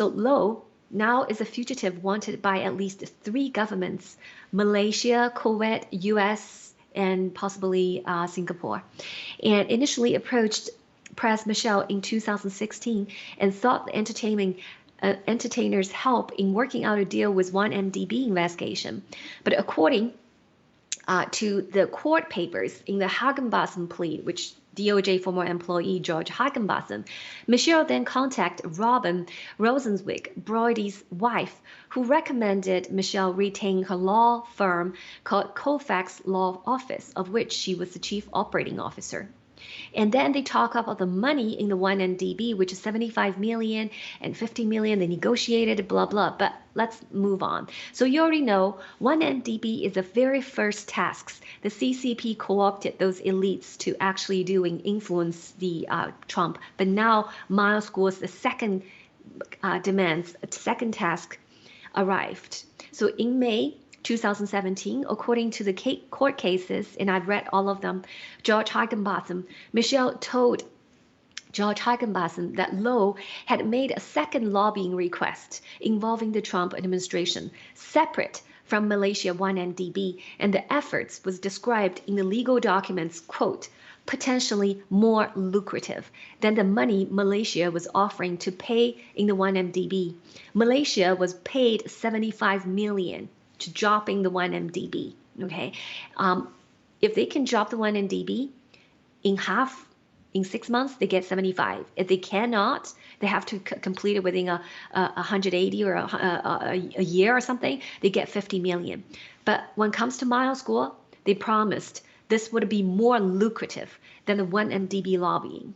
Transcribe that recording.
So Low now is a fugitive wanted by at least 3 governments: Malaysia, Kuwait, US, and possibly Singapore, and initially approached PrasMichel in 2016 and sought the entertainers' help in working out a deal with 1MDB investigation. But according to the court papers in the Higginbotham plea, which DOJ former employee George Higginbotham, Michel then contacted Robin Rosenzweig, Broidy's wife, who recommended Michel retain her law firm called Colfax Law Office, of which she was the chief operating officer. And then they talk about the money in the 1MDB, which is 75 million and 50 million. They negotiated, blah, blah. But let's move on. So you already know 1MDB is the very first tasks the CCP co-opted those elites to actually do and influence the Trump. But now Miles Schools, the second demands, second task arrived. So in May 2017, according to the court cases, and I've read all of them, George Higginbotham, Michel told George Higginbotham that Low had made a second lobbying request involving the Trump administration, separate from Malaysia 1MDB, and the efforts was described in the legal documents, quote, potentially more lucrative than the money Malaysia was offering to pay in the 1MDB. Malaysia was paid 75 million to dropping the 1MDB, okay? If they can drop the 1MDB in half, in 6 months, they get 75. If they cannot, they have to complete it within 180 or a year or something, they get 50 million. But when it comes to Miles School, they promised this would be more lucrative than the 1MDB lobbying.